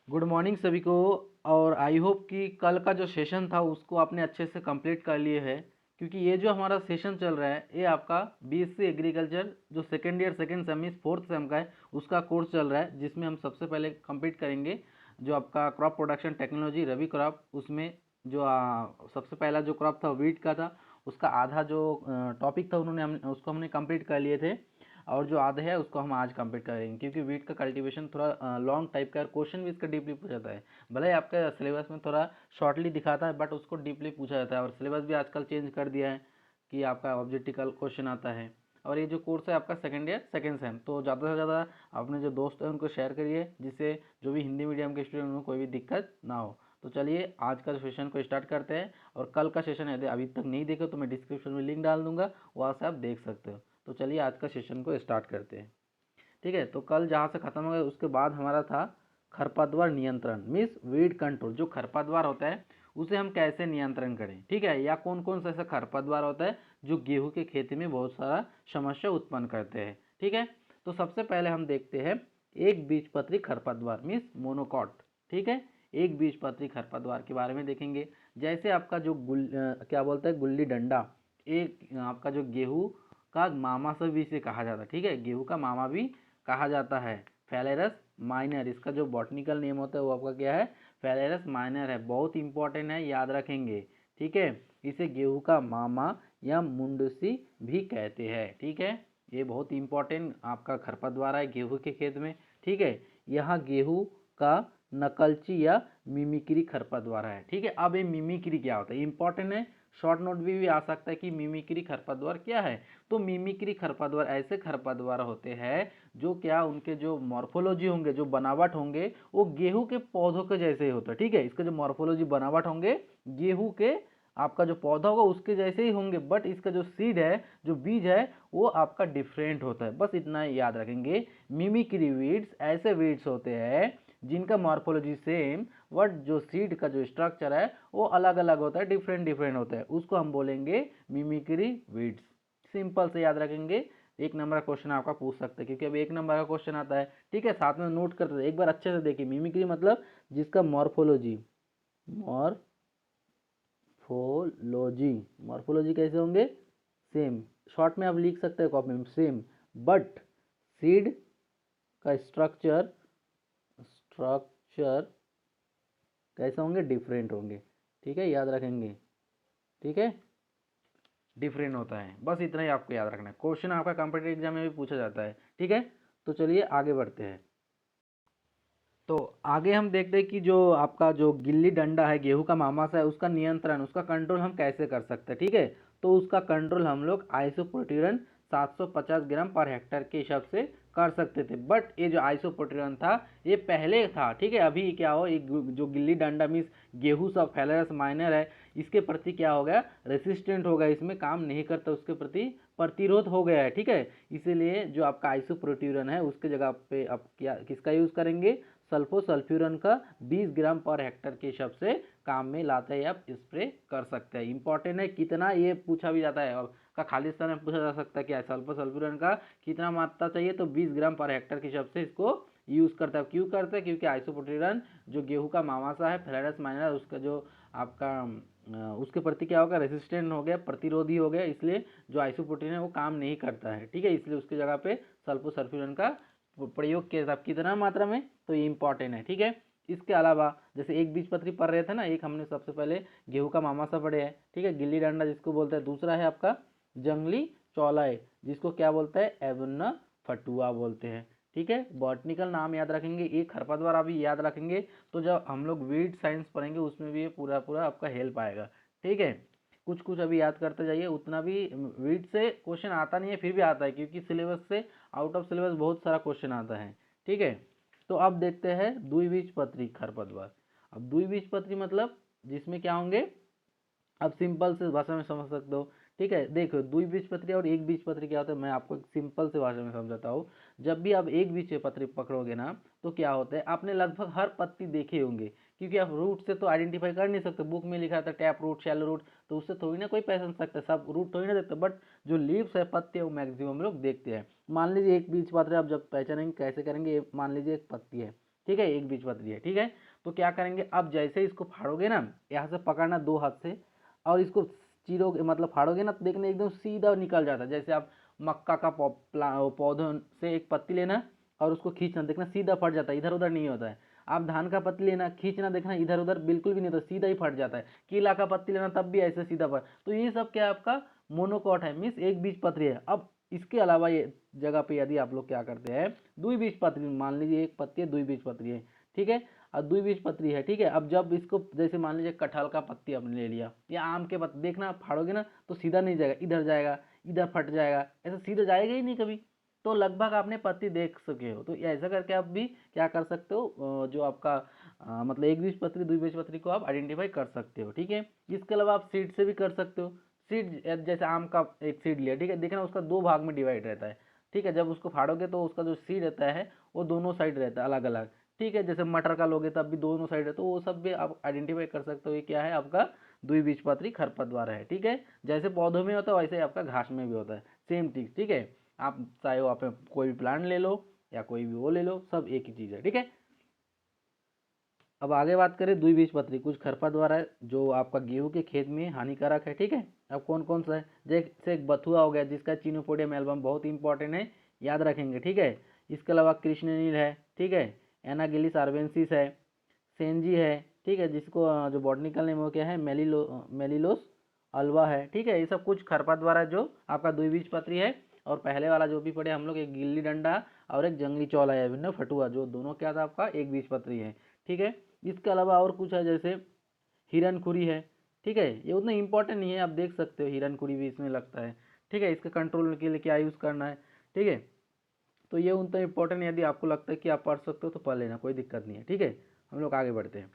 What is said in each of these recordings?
Good morning सभी को। और आई होप कि कल का जो सेशन था उसको आपने अच्छे से कंप्लीट कर लिए है, क्योंकि ये जो हमारा सेशन चल रहा है ये आपका बीएससी एग्रीकल्चर जो second year second same fourth same का है उसका कोर्स चल रहा है, जिसमें हम सबसे पहले कंप्लीट करेंगे जो आपका क्रॉप प्रोडक्शन टेक्नोलॉजी रबी क्रॉप। उसमें जो सबसे पहला जो क्रॉप था वीट का था, उसका आधा जो टॉपिक था उसको हमने कंप्लीट कर लिए थे, और जो आधा है उसको हम आज कंप्लीट करेंगे, क्योंकि वीट का कल्टीवेशन थोड़ा लॉन्ग टाइप का क्वेश्चन भी इसका डीपली पूछा जाता है। भले ही आपके सिलेबस में थोड़ा शॉर्टली दिखाता है बट उसको डीपली पूछा जाता है, और सिलेबस भी आजकल चेंज कर दिया है कि आपका ऑब्जेक्टिकल क्वेश्चन आता है। और ये जो कोर्स है आपका सेकेंड ईयर सेकेंड सेम, तो ज़्यादा से ज़्यादा अपने जो दोस्त हैं उनको शेयर करिए, जिससे जो भी हिंदी मीडियम के स्टूडेंट उनको कोई भी दिक्कत ना हो। तो चलिए आज का सेशन को स्टार्ट करते हैं, और कल का सेशन यदि अभी तक नहीं देखे तो मैं डिस्क्रिप्शन में लिंक डाल दूंगा, वहाँ से आप देख सकते हो। तो चलिए आज का सेशन को स्टार्ट करते हैं। ठीक है, तो कल जहाँ से ख़त्म हो गया उसके बाद हमारा था खरपतवार नियंत्रण, मीन्स वीड कंट्रोल। जो खरपतवार होता है उसे हम कैसे नियंत्रण करें, ठीक है, या कौन कौन सा ऐसा खरपतवार होता है जो गेहूं के खेती में बहुत सारा समस्या उत्पन्न करते हैं। ठीक है, तो सबसे पहले हम देखते हैं एक बीजपत्री खरपतवार मीन्स मोनोकॉट। ठीक है, एक बीजपत्री खरपतवार के बारे में देखेंगे। जैसे आपका जो क्या बोलते हैं गुल्ली डंडा, एक आपका जो गेहूं का मामा से भी इसे कहा जाता है। ठीक है, गेहूं का मामा भी कहा जाता है फेलेरस माइनर। इसका जो बॉटनिकल नेम होता है वो आपका क्या है, फेलेरस माइनर है। बहुत इंपॉर्टेंट है, याद रखेंगे। ठीक है, इसे गेहूं का मामा या मुंडसी भी कहते हैं। ठीक है, ये बहुत इंपॉर्टेंट आपका खरपतवार है गेहूं के खेत में। ठीक है, यहाँ गेहूं का नकलची या मिमिक्री खरपतवार है। ठीक है, अब ये मिमिक्री क्या होता है, इंपॉर्टेंट है, शॉर्ट नोट भी आ सकता है कि मिमिक्री खरपतवार क्या है। तो मिमिक्री खरपतवार ऐसे खरपतवार होते हैं जो क्या उनके जो मॉर्फोलॉजी होंगे, जो बनावट होंगे, वो गेहूं के पौधों के जैसे ही होता है। ठीक है, इसका जो मॉर्फोलॉजी बनावट होंगे गेहूं के आपका जो पौधा होगा उसके जैसे ही होंगे, बट इसका जो सीड है, जो बीज है, वो आपका डिफरेंट होता है। बस इतना ही याद रखेंगे। मिमिक्री वीड्स ऐसे वीड्स होते हैं जिनका मॉर्फोलॉजी सेम, बट जो सीड का जो स्ट्रक्चर है वो अलग अलग होता है, डिफरेंट डिफरेंट होता है, उसको हम बोलेंगे मिमिक्री वीड्स। सिंपल से याद रखेंगे। एक नंबर का क्वेश्चन आपका पूछ सकते हैं, क्योंकि अब एक नंबर का क्वेश्चन आता है। ठीक है, साथ में नोट करते हैं, एक बार अच्छे से देखिए। मिमिक्री मतलब जिसका मॉर्फोलॉजी, मॉर्फोलॉजी, मॉर्फोलॉजी कैसे होंगे, सेम। शॉर्ट में आप लिख सकते हैं कॉपी में सेम, बट सीड का स्ट्रक्चर स्ट्रक्चर कैसे होंगे, डिफरेंट होंगे। ठीक है, याद रखेंगे। ठीक है, डिफरेंट होता है, बस इतना ही आपको याद रखना है। क्वेश्चन आपका कॉम्पिटिटिव एग्जाम में भी पूछा जाता है। ठीक है, तो चलिए आगे बढ़ते हैं। तो आगे हम देखते हैं कि जो आपका जो गिल्ली डंडा है, गेहूं का मामासा है, उसका नियंत्रण, उसका कंट्रोल हम कैसे कर सकते हैं। ठीक है, तो उसका कंट्रोल हम लोग आइसोप्रोटीरन 750 ग्राम पर हेक्टर के हिसाब से कर सकते थे, बट ये जो आइसोप्रोटीरन था ये पहले था। ठीक है, अभी क्या हो, एक जो गिल्ली डंडा मीन्स गेहूं सब फेलेरस माइनर है, इसके प्रति क्या हो गया, रेसिस्टेंट हो गया, इसमें काम नहीं करता, उसके प्रति प्रतिरोध हो गया है। ठीक है, इसीलिए जो आपका आइसोप्रोटीरन है उसके जगह पे आप क्या किसका यूज करेंगे, सल्फोसल्फ्यूरन का 20 ग्राम पर हेक्टर के हिसाब से काम में लाते हैं, आप स्प्रे कर सकते हैं। इंपॉर्टेंट है कितना, ये पूछा भी जाता है, और का खाली स्थान में पूछा जा सकता है कि सल्फोसल्फ्यूरन का कितना मात्रा चाहिए, तो 20 ग्राम पर हेक्टर के हिसाब से इसको यूज करता है। क्यों करते हैं, क्योंकि आइसोप्रोटीरन जो गेहूं का मामासा है फेलेरस माइनर, उसका जो आपका उसके प्रति क्या होगा, रेसिस्टेंट हो गया, प्रतिरोधी हो गया, इसलिए जो आइसोप्रोटीन है वो काम नहीं करता है। ठीक है, इसलिए उसकी जगह पे सल्फोसल्फ्यूरन का प्रयोग किया जाता, कितना मात्रा में, तो ये इंपॉर्टेंट है। ठीक है, इसके अलावा जैसे एक बीजपत्री पढ़ रहे थे ना, एक हमने सबसे पहले गेहूं का मामासा पढ़े है। ठीक है, गिल्ली डंडा जिसको बोलते हैं, दूसरा है आपका जंगली चौलाए जिसको क्या बोलता है, एवना फटुआ बोलते हैं। ठीक है, बॉटनिकल नाम याद रखेंगे, एक खरपतवार अभी याद रखेंगे, तो जब हम लोग वीड साइंस पढ़ेंगे उसमें भी ये पूरा पूरा आपका हेल्प आएगा। ठीक है, कुछ कुछ अभी याद करते जाइए, उतना भी वीड से क्वेश्चन आता नहीं है, फिर भी आता है, क्योंकि सिलेबस से आउट ऑफ सिलेबस बहुत सारा क्वेश्चन आता है। ठीक है, तो अब देखते हैं द्विबीजपत्री खरपतवार। अब द्विबीजपत्री मतलब जिसमें क्या होंगे, अब सिंपल से भाषा में समझ सकते हो। ठीक है, देखो द्विबीजपत्री और एक बीजपत्री क्या होता है, मैं आपको सिंपल से भाषा में समझाता हूँ। जब भी आप एक बीजपत्री पकड़ोगे ना, तो क्या होता है, आपने लगभग हर पत्ती देखे होंगे, क्योंकि आप रूट से तो आइडेंटिफाई कर नहीं सकते। बुक में लिखा था टैप रूट, शैलो रूट, तो उससे थोड़ी ना कोई पहचान सकता है, सब रूट थोड़ी ना देखते, बट जो लीव्स है, पत्ते, वो मैक्सिमम लोग देखते हैं। मान लीजिए एक बीजपत्री आप जब पहचानेंगे कैसे करेंगे, मान लीजिए एक पत्ती है, ठीक है, एक बीजपत्री है। ठीक है, तो क्या करेंगे, अब जैसे इसको फाड़ोगे ना, यहाँ से पकड़ना 2 हाथ से और इसको चीरोगे, मतलब फाड़ोगे ना, तो देखना एकदम सीधा निकल जाता है। जैसे आप मक्का का पौधों से एक पत्ती लेना और उसको खींचना, देखना सीधा फट जाता है, इधर उधर नहीं होता है। आप धान का पत्ती लेना, खींचना, देखना इधर उधर बिल्कुल भी नहीं होता, सीधा ही फट जाता है। केला का पत्ती लेना, तब भी ऐसे सीधा फट। तो ये सब क्या है, आपका मोनोकॉट है, मीन्स एक बीजपत्री है। अब इसके अलावा ये जगह पे यदि आप लोग क्या करते हैं, द्विबीजपत्री, मान लीजिए एक पत्ती है, द्विबीजपत्री है। ठीक है, और द्विबीजपत्री है। ठीक है, अब जब इसको जैसे मान लीजिए कटहल का पत्ती आपने ले लिया या आम के पत्ते, देखना आप फाड़ोगे ना तो सीधा नहीं जाएगा, इधर जाएगा, इधर फट जाएगा, ऐसा सीधा जाएगा ही नहीं कभी। तो लगभग आपने पत्ती देख सके हो। तो ऐसा करके आप भी क्या कर सकते हो, जो आपका मतलब एक बीजपत्री द्विबीजपत्री को आप आइडेंटिफाई कर सकते हो। ठीक है, इसके अलावा आप सीड से भी कर सकते हो। सीड जैसे आम का एक सीड लिया, ठीक है, देखना उसका 2 भाग में डिवाइड रहता है। ठीक है, जब उसको फाड़ोगे तो उसका जो सीड रहता है वो दोनों साइड रहता है अलग अलग। ठीक है, जैसे मटर का लोगे तब भी दोनों साइड है, तो वो सब भी आप आइडेंटिफाई कर सकते हो ये क्या है, आपका द्विबीजपत्री खरपतवार है। ठीक है, जैसे पौधों में होता है वैसे ही आपका घास में भी होता है, सेम चीज। ठीक है, आप चाहे वो आप कोई भी प्लांट ले लो या कोई भी वो ले लो, सब एक ही चीज़ है। ठीक है, अब आगे बात करें द्विबीजपत्री, कुछ खरपतवार है जो आपका गेहूं के खेत में हानिकारक है। ठीक है, अब कौन कौन सा है, जैसे एक बथुआ हो गया जिसका चिनोपोडियम एल्बम बहुत इंपॉर्टेंट है, याद रखेंगे। ठीक है, इसके अलावा कृष्णनील है। ठीक है, एनागिलिस आर्वेंसिस है, सेंजी है। ठीक है, जिसको जो बॉटनिकल नेम हो क्या है, मेलिलोस अल्वा है। ठीक है, ये सब कुछ खरपतवार है जो आपका द्विबीजपत्री है। और पहले वाला जो भी पढ़े हम लोग, एक गिल्ली डंडा और एक जंगली चौला है विन्न फटुआ, जो दोनों क्या था आपका एक बीजपत्री है। ठीक है, इसके अलावा और कुछ है जैसे हिरनखुरी है। ठीक है, ये उतना इंपॉर्टेंट नहीं है, आप देख सकते हो, हिरनखुरी भी इसमें लगता है। ठीक है, इसके कंट्रोल के लिए क्या यूज़ करना है। ठीक है, तो ये उतना इंपॉर्टेंट, यदि आपको लगता है कि आप पढ़ सकते हो तो पढ़ लेना, कोई दिक्कत नहीं है। ठीक है, हम लोग आगे बढ़ते हैं।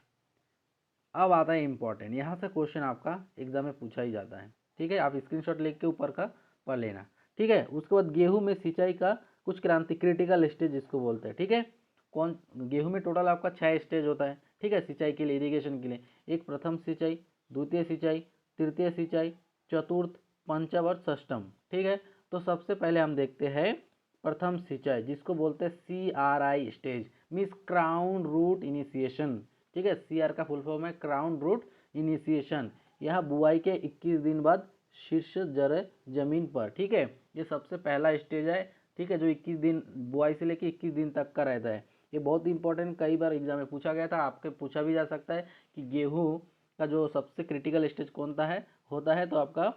अब आता है इंपॉर्टेंट, यहाँ से क्वेश्चन आपका एग्जाम में पूछा ही जाता है। ठीक है, आप स्क्रीनशॉट लेके के ऊपर का पढ़ लेना। ठीक है, उसके बाद गेहूं में सिंचाई का कुछ क्रांति, क्रिटिकल स्टेज जिसको बोलते हैं। ठीक है, कौन, गेहूं में टोटल आपका 6 स्टेज होता है। ठीक है, सिंचाई के लिए, इरिगेशन के लिए, एक प्रथम सिंचाई, द्वितीय सिंचाई, तृतीय सिंचाई, चतुर्थ, पंचम और षष्टम। ठीक है, तो सबसे पहले हम देखते हैं प्रथम सिंचाई, जिसको बोलते हैं CRI stage, means crown root initiation. ठीक है, CR का फुल फॉर्म है क्राउन रूट इनिशिएशन। यह बुआई के 21 दिन बाद शीर्ष जड़ जमीन पर। ठीक है, ये सबसे पहला स्टेज है। ठीक है, जो 21 दिन, बुआई से लेके 21 दिन तक का रहता है। ये बहुत इंपॉर्टेंट, कई बार एग्जाम में पूछा गया था, आपके पूछा भी जा सकता है कि गेहूं का जो सबसे क्रिटिकल स्टेज कौन सा है, होता है, तो आपका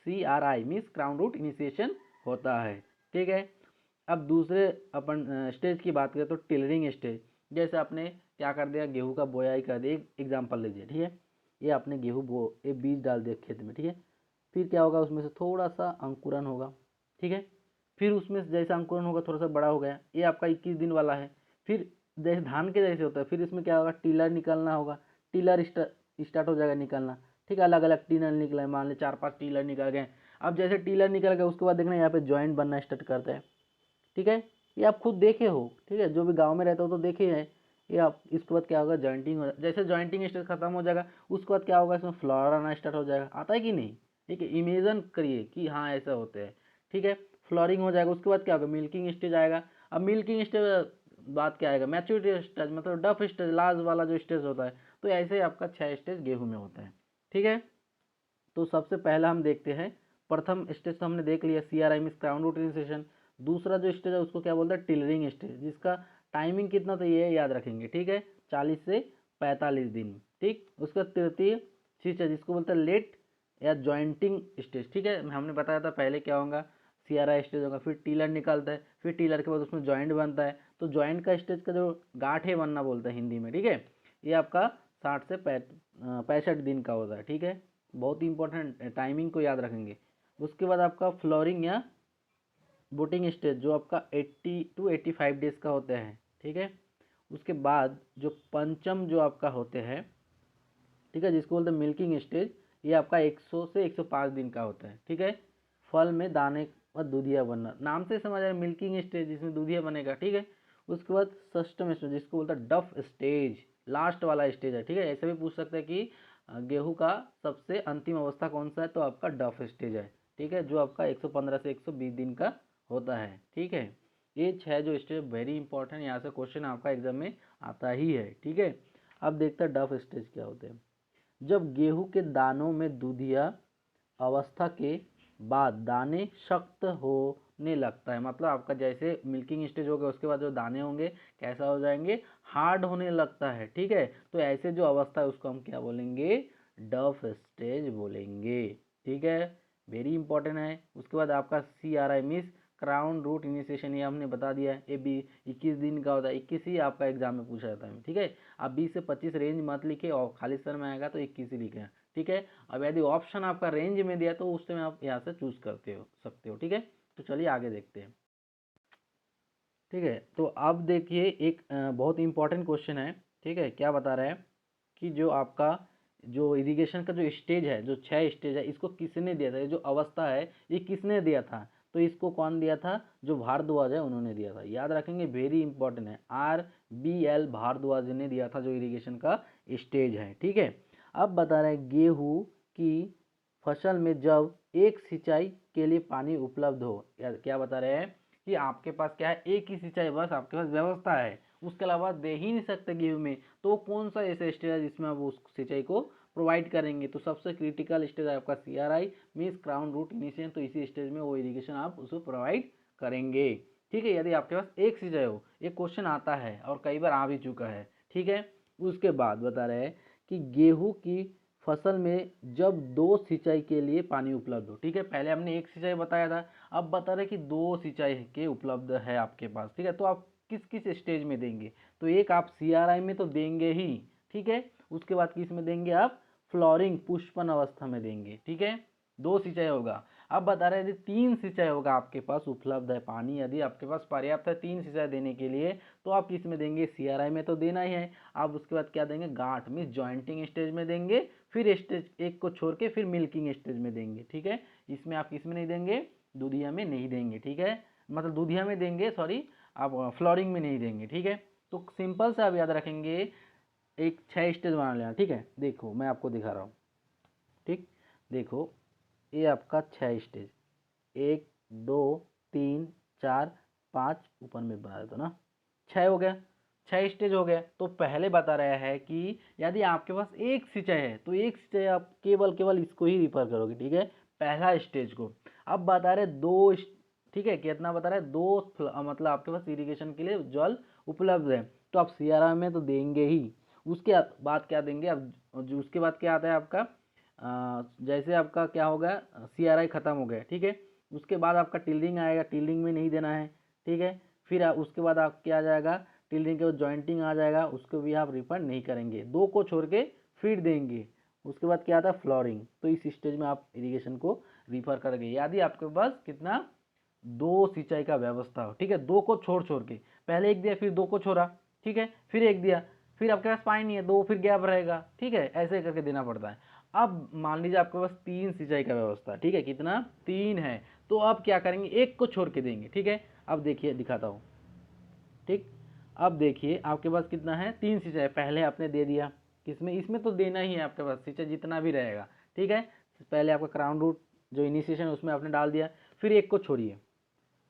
CRI means crown root initiation होता है। ठीक है, अब दूसरे अपन स्टेज की बात करें तो टिलरिंग स्टेज, जैसे आपने क्या कर दिया, गेहूं का बोआई कर दिया, एक एग्जाम्पल लीजिए। ठीक है, ये आपने गेहूं ये बीज डाल दिया खेत में। ठीक है, फिर क्या होगा, उसमें से थोड़ा सा अंकुरन होगा। ठीक है, फिर उसमें से जैसा अंकुरन होगा थोड़ा सा बड़ा हो गया, ये आपका 21 दिन वाला है। फिर जैसे धान के जैसे होता है, फिर इसमें क्या होगा, टीलर निकलना होगा, टीलर स्टार्ट हो जाएगा निकलना। ठीक है, अलग अलग टीलर निकला है, मान ली 4-5 टीलर निकल गए। अब जैसे टीलर निकल गए उसके बाद देखना यहाँ पे जॉइंट बनना स्टार्ट करता है। ठीक है, ये आप खुद देखे हो। ठीक है, जो भी गांव में रहते हो तो देखे हैं ये आप। इसके बाद क्या होगा, जॉइंटिंग हो, जैसे जॉइंटिंग स्टेज खत्म हो जाएगा उसके बाद क्या होगा, इसमें फ्लावर आना स्टार्ट हो जाएगा। आता है कि नहीं, ठीक है, इमेजिन करिए कि हाँ ऐसा होते हैं। ठीक है, फ्लोरिंग हो जाएगा, उसके बाद क्या होगा, मिल्किंग स्टेज आएगा। अब मिल्किंग स्टेज बाद क्या आएगा, मैच्योरिटी स्टेज, मतलब डफ स्टेज, लास्ट वाला जो स्टेज होता है। तो ऐसे ही आपका 6 स्टेज गेहूं में होता है। ठीक है, तो सबसे पहला हम देखते हैं, प्रथम स्टेज तो हमने देख लिया, CRI means crown root initiation. दूसरा जो स्टेज है उसको क्या बोलते हैं, टिलरिंग स्टेज, जिसका टाइमिंग कितना, तो ये याद रखेंगे। ठीक है, 40 से 45 दिन। ठीक, उसका तृतीय चीज है जिसको बोलते हैं लेट या जॉइंटिंग स्टेज। ठीक है, हमने बताया था पहले क्या होगा, CRI स्टेज होगा, फिर टीलर निकलता है, फिर टीलर के बाद उसमें जॉइंट बनता है। तो जॉइंट का स्टेज का जो गांठे बनना बोलते हैं हिंदी में। ठीक है, ये आपका 60 से 65 दिन का होता है। ठीक है, बहुत इंपॉर्टेंट, टाइमिंग को याद रखेंगे। उसके बाद आपका फ्लोरिंग या बूटिंग स्टेज जो आपका 80 to 85 डेज का होता है। ठीक है, उसके बाद जो पंचम जो आपका होते हैं, ठीक है, जिसको बोलते हैं मिल्किंग स्टेज, ये आपका 100 से 105 दिन का होता है। ठीक है, फल में दाने और दूधिया बनना, नाम से समझ आया, मिल्किंग स्टेज जिसमें दूधिया बनेगा। ठीक है, उसके बाद सस्टम स्टेज जिसको बोलता है डफ स्टेज, लास्ट वाला स्टेज है। ठीक है, ऐसे भी पूछ सकते हैं कि गेहूं का सबसे अंतिम अवस्था कौन सा है, तो आपका डफ स्टेज है। ठीक है, जो आपका 115 से 120 दिन का होता है। ठीक है, ये 6 जो स्टेज वेरी इंपॉर्टेंट, यहाँ से क्वेश्चन आपका एग्जाम में आता ही है। ठीक है, अब देखते हैं डफ स्टेज क्या होते हैं। जब गेहूं के दानों में दूधिया अवस्था के बाद दाने सख्त होने लगता है, मतलब आपका जैसे मिल्किंग स्टेज हो गया उसके बाद जो दाने होंगे कैसा हो जाएंगे, हार्ड होने लगता है। ठीक है, तो ऐसे जो अवस्था है उसको हम क्या बोलेंगे, डफ स्टेज बोलेंगे। ठीक है, वेरी इंपॉर्टेंट है। उसके बाद आपका CRI means crown root initiation, ये हमने बता दिया है। ये भी 21 दिन का होता है, 21 ही आपका एग्जाम में पूछा जाता है। ठीक है, आप 20 से 25 रेंज मत लिखे और खाली सर में आएगा तो 21 ही लिखे। ठीक है, अब यदि ऑप्शन आपका रेंज में दिया तो उस समय आप यहाँ से चूज करते हो सकते हो। ठीक है, तो चलिए आगे देखते हैं। ठीक है, तो अब देखिए एक बहुत इंपॉर्टेंट क्वेश्चन है। ठीक है, क्या बता रहा है कि जो आपका जो इरिगेशन का जो स्टेज है, जो 6 स्टेज है, इसको किसने दिया था, ये जो अवस्था है ये किसने दिया था, तो इसको कौन दिया था, जो भारद्वाज है उन्होंने दिया था। याद रखेंगे, वेरी इंपॉर्टेंट है, RBL भारद्वाज ने दिया था जो इरिगेशन का स्टेज है। ठीक है, अब बता रहे हैं गेहूँ की फसल में जब एक सिंचाई के लिए पानी उपलब्ध हो, या क्या बता रहे हैं कि आपके पास क्या है, एक ही सिंचाई बस आपके पास व्यवस्था है, उसके अलावा दे ही नहीं सकते गेहूं में, तो कौन सा ऐसा स्टेज है जिसमें आप उस सिंचाई को प्रोवाइड करेंगे, तो सबसे क्रिटिकल स्टेज है आपका CRI means crown root initiation, तो इसी स्टेज में वो इरिगेशन आप उसको प्रोवाइड करेंगे। ठीक है, यदि आपके पास एक सिंचाई हो, एक क्वेश्चन आता है और कई बार आ भी चुका है। ठीक है, उसके बाद बता रहे हैं कि गेहूं की फसल में जब 2 सिंचाई के लिए पानी उपलब्ध हो। ठीक है, पहले हमने एक सिंचाई बताया था, अब बता रहे कि 2 सिंचाई के उपलब्ध है आपके पास। ठीक है, तो आप किस किस स्टेज में देंगे, तो एक आप CRI में तो देंगे ही। ठीक है, उसके बाद किस में देंगे आप, फ्लोरिंग पुष्पन अवस्था में देंगे। ठीक है, 2 सिंचाई होगा। अब बता रहे यदि 3 सिंचाई होगा आपके पास उपलब्ध है पानी, यदि आपके पास पर्याप्त है 3 सिंचाई देने के लिए, तो आप किस में देंगे, CRI में तो देना ही है। आप उसके बाद क्या देंगे, गांठ मीन्स जॉइंटिंग स्टेज में देंगे, फिर स्टेज एक को छोड़ के फिर मिल्किंग स्टेज में देंगे। ठीक है, इसमें आप किस में नहीं देंगे, दूधिया में नहीं देंगे। ठीक है, मतलब दूधिया में देंगे, सॉरी, आप फ्लोरिंग में नहीं देंगे। ठीक है, तो सिंपल से आप याद रखेंगे, एक 6 स्टेज बना लेना। ठीक है, देखो मैं आपको दिखा रहा हूँ। ठीक, देखो ये आपका 6 स्टेज, 1 2 3 4 5, ऊपर में बना देता ना, 6 हो गया, 6 स्टेज हो गया। तो पहले बता रहा है कि यदि आपके पास एक सिंचाई है तो एक सिंचाई आप केवल केवल इसको ही रिफर करोगे। ठीक है, पहला स्टेज को। अब बता रहे दो, ठीक है, कितना बता रहा है, 2 मतलब आपके पास इरिगेशन के लिए जल उपलब्ध है, तो आप CRI में तो देंगे ही। उसके बाद क्या देंगे अब, जो उसके बाद क्या आता है आपका, जैसे आपका क्या होगा, CRI खत्म हो गया। ठीक है, उसके बाद आपका टिल्डिंग आएगा, टिल्डिंग में नहीं देना है। ठीक है, फिर उसके बाद आप क्या आ जाएगा, टिल्डिंग के बाद जॉइंटिंग आ जाएगा, उसको भी आप रिफंड नहीं करेंगे, 2 को छोड़ के फिर देंगे। उसके बाद क्या आता है, फ्लोरिंग, तो इस स्टेज में आप इरिगेशन को रिफर करेंगे। यदि आपके पास कितना, 2 सिंचाई का व्यवस्था हो। ठीक है, 2 को छोड़ छोड़ के, पहले एक दिया फिर 2 को छोड़ा। ठीक है, फिर एक दिया, फिर आपके पास पानी नहीं है, 2 फिर गैप रहेगा। ठीक है, ऐसे करके देना पड़ता है। अब मान लीजिए आपके पास 3 सिंचाई का व्यवस्था, ठीक है, कितना, 3 है, तो अब क्या करेंगे, एक को छोड़ के देंगे। ठीक है, अब देखिए दिखाता हूँ। ठीक, अब देखिए आपके पास कितना है, 3 सिंचाई पहले आपने दे दिया, किसमें, इसमें तो देना ही है आपके पास सिंचाई जितना भी रहेगा। ठीक है, पहले आपका क्राउन रूट जो इनिशिएशन उसमें आपने डाल दिया, फिर एक को छोड़िए,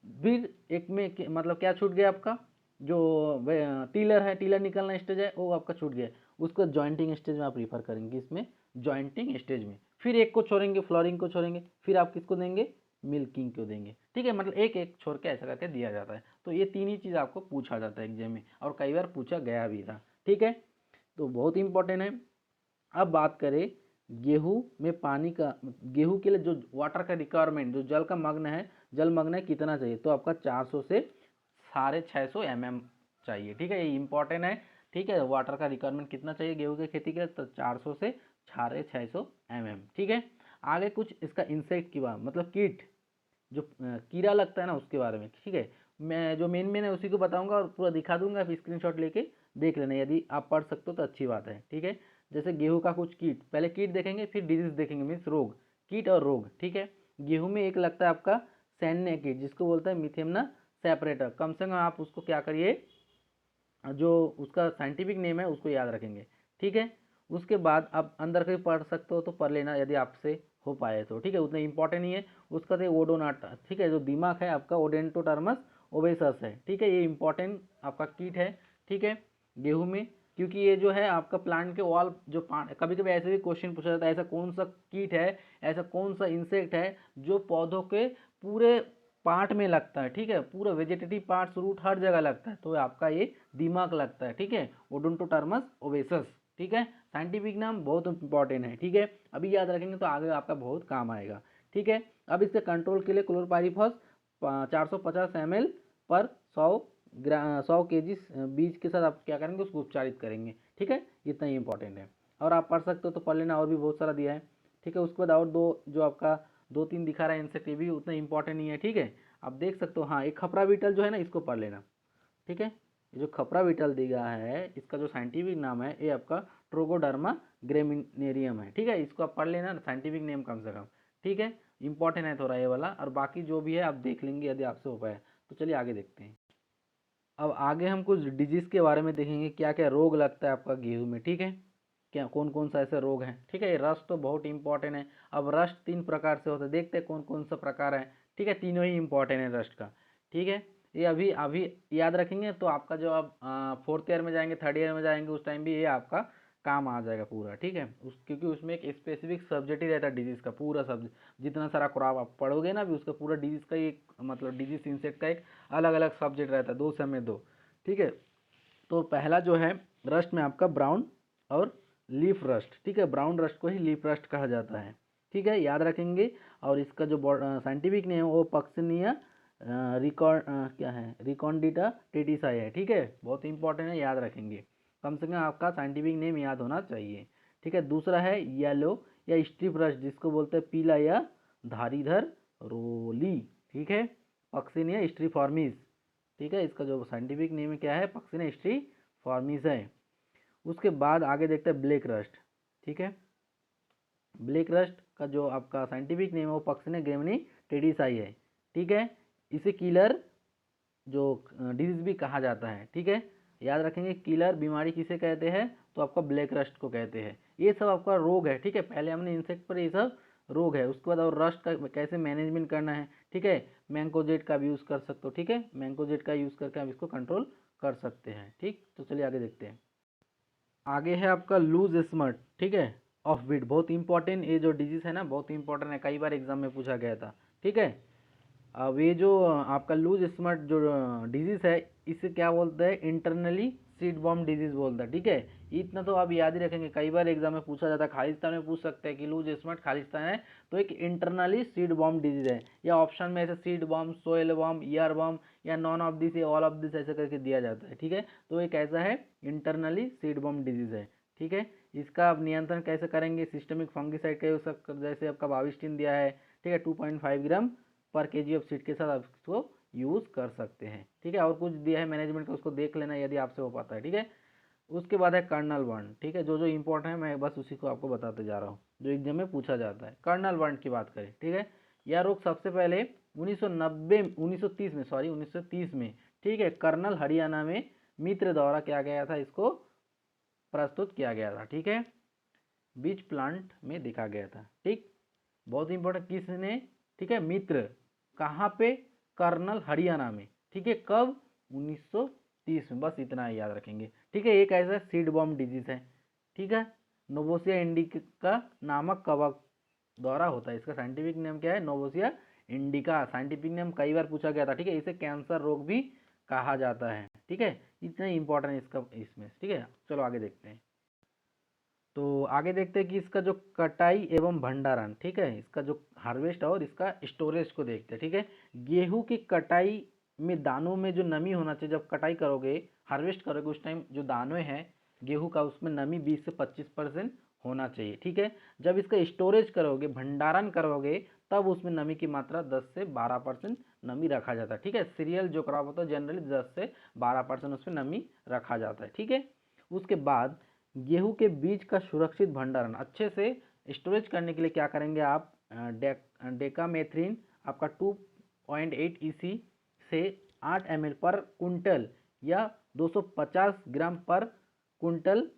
फिर एक में मतलब क्या छूट गया आपका, जो टीलर है, टीलर निकलना स्टेज है वो आपका छूट गया, उसको जॉइंटिंग स्टेज में आप रिफर करेंगे, इसमें जॉइंटिंग स्टेज में, फिर एक को छोड़ेंगे, फ्लोरिंग को छोड़ेंगे, फिर आप किसको देंगे, मिल्किंग को देंगे। ठीक है, मतलब एक एक छोड़ के ऐसा करके दिया जाता है। तो ये 3 ही चीज़ आपको पूछा जाता है एग्जाम में, और कई बार पूछा गया भी था। ठीक है, तो बहुत इंपॉर्टेंट है। अब बात करें गेहूं में पानी का, गेहूं के लिए जो वाटर का रिक्वायरमेंट, जो जल का मग्न है, जल मग्न है कितना चाहिए, तो आपका 400 से 650 mm चाहिए। ठीक है, ये इंपॉर्टेंट है। ठीक है, वाटर का रिक्वायरमेंट कितना चाहिए गेहूं की खेती के, तो 400 से 650 mm। ठीक है, आगे कुछ इसका इंसेक्ट की बात, मतलब कीट, जो कीड़ा लगता है ना उसके बारे में। ठीक है, मैं जो मेन मेन है उसी को बताऊंगा और पूरा दिखा दूंगा, आप स्क्रीनशॉट लेके देख लेना, यदि आप पढ़ सकते हो तो अच्छी बात है। ठीक है, जैसे गेहूं का कुछ कीट, पहले कीट देखेंगे फिर डिजीज देखेंगे, मीन्स रोग, कीट और रोग। ठीक है, गेहूं में एक लगता है आपका सैन्य कीट, जिसको बोलते हैं मिथेमना सेपरेटर। कम से कम आप उसको क्या करिए, जो उसका साइंटिफिक नेम है उसको याद रखेंगे। ठीक है, उसके बाद आप अंदर कहीं पढ़ सकते हो तो पढ़ लेना यदि आपसे हो पाए तो। ठीक है, उतना इंपॉर्टेंट नहीं है। उसका तो ओडोनाटा, ठीक है, जो दिमाग है आपका ओडेंटोटर्मस ओबेसस है। ठीक है, ये इंपॉर्टेंट आपका कीट है। ठीक है, गेहूं में, क्योंकि ये जो है आपका प्लांट के ऑल जो कभी कभी ऐसे भी क्वेश्चन पूछा जाता है, ऐसा कौन सा कीट है, ऐसा कौन सा इंसेक्ट है जो पौधों के पूरे पार्ट में लगता है, ठीक है, पूरा वेजिटेटिव पार्ट्स रूट हर जगह लगता है, तो आपका ये दिमाग लगता है, ठीक है, ओडोंटोटर्मस ओवेसस, ठीक है, साइंटिफिक नाम बहुत इंपॉर्टेंट है, ठीक है, अभी याद रखेंगे तो आगे आपका बहुत काम आएगा, ठीक है। अब इसके कंट्रोल के लिए क्लोरपाइरीफॉस 450 ml पर 100 kg बीज के साथ आप क्या करेंगे, उसको उपचारित करेंगे, ठीक है, इतना ही इंपॉर्टेंट है। और आप पढ़ सकते हो तो पढ़ लेना, और भी बहुत सारा दिया है, ठीक है। उसके बाद और दो जो आपका 2-3 दिखा रहा है इंसेक्ट, ये भी उतना इंपॉर्टेंट नहीं है, ठीक है, आप देख सकते हो। हाँ, एक खपरा बीटल जो है ना, इसको पढ़ लेना, ठीक है। ये जो खपरा बीटल दिया है, इसका जो साइंटिफिक नाम है ये आपका ट्रोगोडर्मा ग्रेमिनेरियम है, ठीक है, इसको आप पढ़ लेना, साइंटिफिक नेम कम से कम, ठीक है, इंपॉर्टेंट है थोड़ा ये वाला, और बाकी जो भी है आप देख लेंगे यदि आपसे हो पाए तो। चलिए आगे देखते हैं। अब आगे हम कुछ डिजीज़ के बारे में देखेंगे, क्या क्या रोग लगता है आपका गेहूं में, ठीक है, क्या कौन कौन सा ऐसे रोग हैं, ठीक है। ये रस्ट तो बहुत इंपॉर्टेंट है। अब रस्ट 3 प्रकार से होता है, देखते हैं कौन कौन सा प्रकार है, ठीक है, तीनों ही इंपॉर्टेंट है रस्ट का, ठीक है। ये अभी अभी याद रखेंगे तो आपका जो आप 4th ईयर में जाएंगे, 3rd ईयर में जाएंगे, उस टाइम भी ये आपका काम आ जाएगा पूरा, ठीक है, क्योंकि उसमें एक स्पेसिफिक सब्जेक्ट ही रहता है डिजीज़ का, पूरा सब्जेक्ट जितना सारा क्रॉप आप पढ़ोगे ना, भी उसका पूरा डिजीज़ का एक मतलब डिजीज इंसेक्ट का एक अलग अलग सब्जेक्ट रहता है, 2 समय 2, ठीक है। तो पहला जो है रस्ट में आपका ब्राउन और लीफ रस्ट, ठीक है, ब्राउन रस्ट को ही लीफ रस्ट कहा जाता है, ठीक है, याद रखेंगे। और इसका जो साइंटिफिक नेम है वो पक्सिनिया रिकॉर्ड क्या है, रिकॉन्डिटा टेटिसाई है, ठीक है, बहुत इंपॉर्टेंट है, याद रखेंगे, कम से कम आपका साइंटिफिक नेम याद होना चाहिए, ठीक है। दूसरा है येलो या स्ट्रिप रस्ट, जिसको बोलते हैं पीला या धारीधर रोली, ठीक है, पक्सिनिया स्ट्रीफॉर्मिस, ठीक है, इसका जो साइंटिफिक नेम क्या है, पक्सिनिया स्ट्रीफॉर्मिस है। उसके बाद आगे देखते हैं ब्लैक रस्ट, ठीक है, ब्लैक रस्ट का जो आपका साइंटिफिक नेम है वो पक्सिनिया ग्रेमिनी टेडिसाई है, ठीक है, इसे किलर जो डिजीज भी कहा जाता है, ठीक है, याद रखेंगे किलर बीमारी किसे कहते हैं, तो आपका ब्लैक रस्ट को कहते हैं। ये सब आपका रोग है, ठीक है, पहले हमने इंसेक्ट पर ये सब रोग है, उसके बाद और रस्ट का कैसे मैनेजमेंट करना है, ठीक है, मैंकोजेट का भी यूज़ कर सकते हो, ठीक है, मैंकोजेट का यूज़ करके आप इसको कंट्रोल कर सकते हैं, ठीक। तो चलिए आगे देखते हैं। आगे है आपका लूज स्मट, ठीक है, ऑफ बीट, बहुत इंपॉर्टेंट, ये जो डिजीज है ना बहुत इंपॉर्टेंट है, कई बार एग्जाम में पूछा गया था, ठीक है। अब ये जो आपका लूज स्मट जो डिजीज है, इसे क्या बोलते हैं, इंटरनली सीड बॉर्म डिजीज बोलता है, ठीक है, इतना तो आप याद ही रखेंगे, कई बार एग्जाम में पूछा जाता है, खालिस्तान में पूछ सकते हैं कि लूज स्मट खालिस्तान है तो एक इंटरनली सीड बॉर्म डिजीज है, या ऑप्शन में ऐसे सीड बॉर्म, सोयल बॉर्म, ईयर बॉर्म, या नॉन ऑफ दिस या ऑल ऑफ दिस ऐसे करके दिया जाता है, ठीक है। तो एक ऐसा है इंटरनली सीड बॉर्म डिजीज है, ठीक है। इसका आप नियंत्रण कैसे करेंगे, सिस्टमिक फंगिसाइड का यूज कर, जैसे आपका बाविस्टिन दिया है, ठीक है, 2.5 ग्राम पर केजी ऑफ सीड के साथ आप इसको यूज़ कर सकते हैं, ठीक है। और कुछ दिया है मैनेजमेंट का, उसको देख लेना यदि आपसे हो पाता है, ठीक है। उसके बाद है कर्नल वर्न, ठीक है, जो जो इंपॉर्टेंट है मैं बस उसी को आपको बताते जा रहा हूँ, जो एग्जाम में पूछा जाता है। कर्नल वर्न की बात करें, ठीक है, यह रोग सबसे पहले 1930 में, ठीक है, कर्नल हरियाणा में मित्र द्वारा किया गया था, इसको प्रस्तुत किया गया था, ठीक है, बीज प्लांट में देखा गया था, ठीक, बहुत इंपॉर्टेंट, किसने, ठीक है, मित्र, कहाँ पे, कर्नल हरियाणा में, ठीक है, कब, 1930 में, बस इतना ही याद रखेंगे, ठीक है। एक ऐसा सीड बॉर्म डिजीज है, ठीक है, नोवोसिया इंडिका नामक कवक द्वारा होता है, इसका साइंटिफिक नेम क्या है, नोवोसिया इंडिका, साइंटिफिक नेम कई बार पूछा गया था, ठीक है, इसे कैंसर रोग भी कहा जाता है, ठीक है, इतना इंपॉर्टेंट इसका इसमें, ठीक है। चलो आगे देखते हैं। तो आगे देखते हैं कि इसका जो कटाई एवं भंडारण, ठीक है, इसका जो हार्वेस्ट और इसका स्टोरेज को देखते हैं, ठीक है। गेहूं की कटाई में दानों में जो नमी होना चाहिए, जब कटाई करोगे, हार्वेस्ट करोगे, उस टाइम जो दाने हैं गेहूं का, उसमें नमी 20 से 25% होना चाहिए, ठीक है। जब इसका स्टोरेज करोगे, भंडारण करोगे, तब उसमें नमी की मात्रा 10 से 12% नमी रखा जाता है, ठीक है। सीरियल जो क्रॉप होता है जनरली 10 से 12% उसमें नमी रखा जाता है, ठीक है। उसके बाद गेहूं के बीज का सुरक्षित भंडारण अच्छे से स्टोरेज करने के लिए क्या करेंगे आप, डेकामेथ्रिन आपका 2.8 EC से 8 ml पर कुंटल या 250 ग्राम पर कुंटल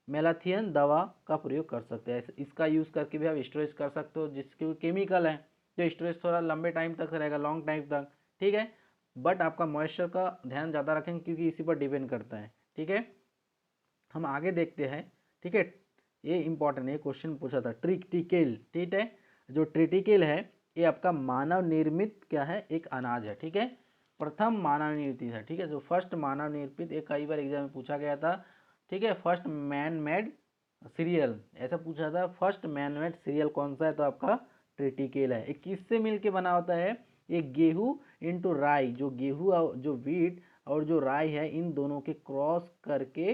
मेलाथियन दवा का प्रयोग कर सकते हैं, इसका यूज़ करके भी आप स्टोरेज कर सकते हो, जिसके केमिकल है जो स्टोरेज थोड़ा लंबे टाइम तक रहेगा, लॉन्ग टाइम तक, ठीक है। बट आपका मॉइस्चर का ध्यान ज़्यादा रखेंगे क्योंकि इसी पर डिपेंड करता है, ठीक है। हम आगे देखते हैं, ठीक है। ये इंपॉर्टेंट, ये क्वेश्चन पूछा था ट्रिटिकेल, ठीक है। जो ट्रिटिकेल है ये आपका मानव निर्मित क्या है, एक अनाज है, ठीक है। प्रथम मानव निर्मित है, ठीक है। जो फर्स्ट मानव निर्मित, ये कई बार एग्जाम में पूछा गया था, ठीक है। फर्स्ट मैन मेड सीरियल ऐसा पूछा था, फर्स्ट मैन मेड सीरियल कौन सा है, तो आपका ट्रिटिकेल है। ये किससे मिलके बना होता है, ये गेहूं इंटू राई, जो गेहूं और जो वीट और जो राई है इन दोनों के क्रॉस करके